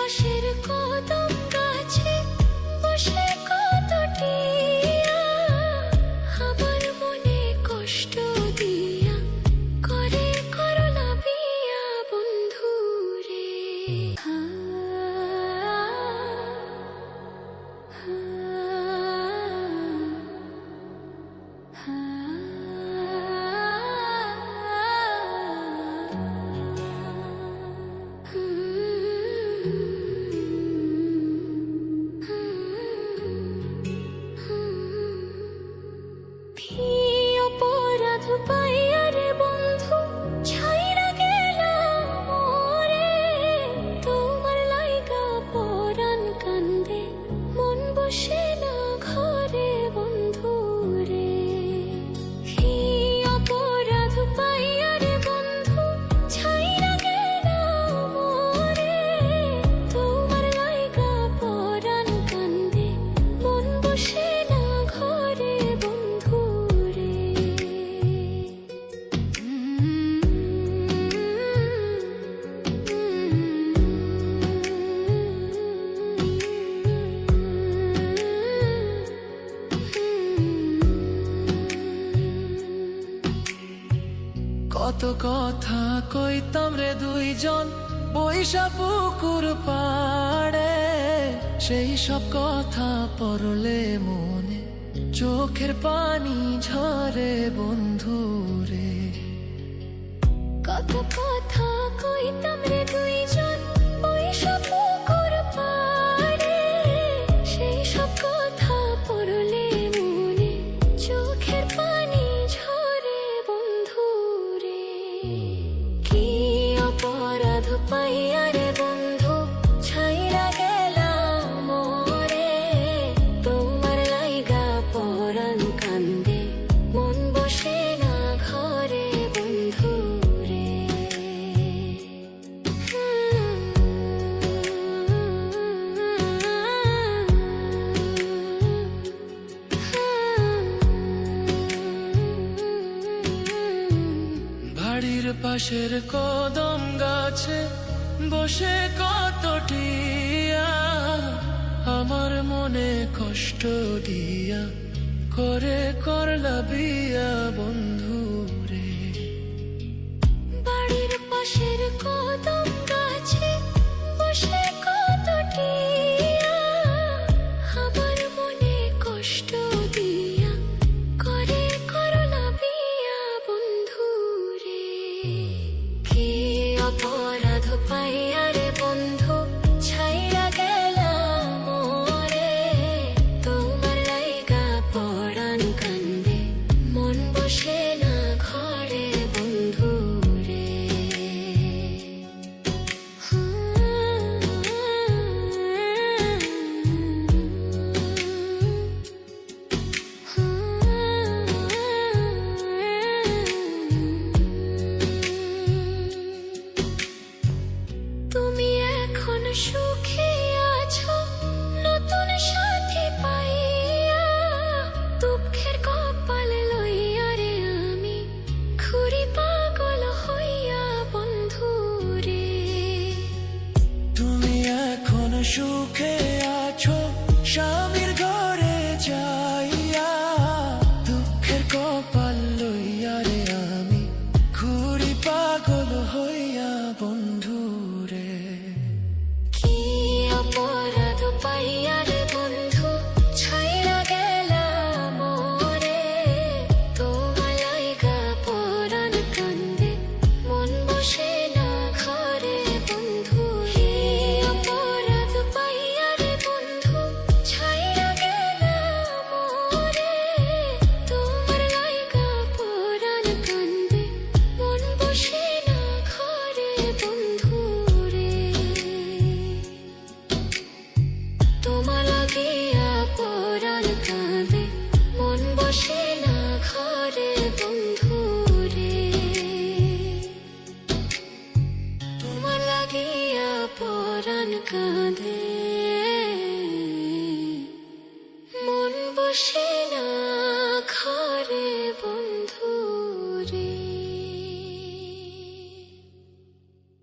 পাশের কদম গাছে বসে কত টিয়া আমার মনে কষ্ট দিয়া করে করলা বিয়া বন্ধু রে। অপরাধ পাইয়া রে বন্ধু ছাইরা গেলাম মোরে, তোমার লাইগা পরাণ কান্দে মন বসে না ঘরে বন্ধু রে। অপরাধ পাইয়া রে বন্ধু ছাইরা গেলাম মোরে, তোমার লাইগা পরাণ কান্দে মন বসে না ঘরে বন্ধু রে। কত কথা কইতাম রে দুইজন বৈশা পুকুর পাড়ে, সেই সব কথা পড়লে মনে চোখের পানি ঝরে বন্ধু রে। কত কথা কইতাম রে দুইজন বৈশা পুকুর পাড়ে, সেই সব কথা পড়লে মনে চোখের পানি ঝরে বন্ধু রে। কি অপরাধ পাইয়া রে বন্ধু ছাইরা গেলাম মোরে, তোমার লাইগা পরাণ কান্দে মন বসে না ঘরে বন্ধু রে। বাড়ির পাশের কদম গাছে বসে কত টিয়া আমার মনে কষ্ট দিয়া করে করলা বিয়া বন্ধু রে। বাড়ির পাশের কদম গাছে বসে কত টিয়া আমার মনে কষ্ট দিয়া করে করলা বিয়া বন্ধু রে। কি অপরাধ পাইয়া রে বন্ধু ছাইরা গেলাম মোরে, তোমার লাইগা পরাণ কান্দে মন বসে না ঘরে বন্ধু রে। তুমি এখন সুখে আছো নতুন সাথী পাইয়া, দুঃখের কপাল লইয়া রে আমি ঘুরি পাগল হইয়া বন্ধু রে। তুমি এখন সুখে আছো স্বামীর ঘরে যাইয়া, দুঃখের কপাল লইয়া রে আমি ঘুরি পাগল হইয়া বন্ধু রে। কি অপরাধ পাইয়া রে বন্ধু ছাইরা গেলাম মোরে, তোমার লাইগা পরাণ কান্দে মন বসে না ঘরে বন্ধু রে। অপরাধ পাইয়া রে বন্ধু ছাইরা গেলাম মোরে, তোমার লাইগা পরাণ কান্দে মন বসে না ঘরে বন্ধু রে। তোমার লাগিয়া পরাণ কাঁদে মন বসে না ঘরে বন্ধু রে। তোমার লাগিয়া পরাণ কাঁদে মন বসে না ঘরে।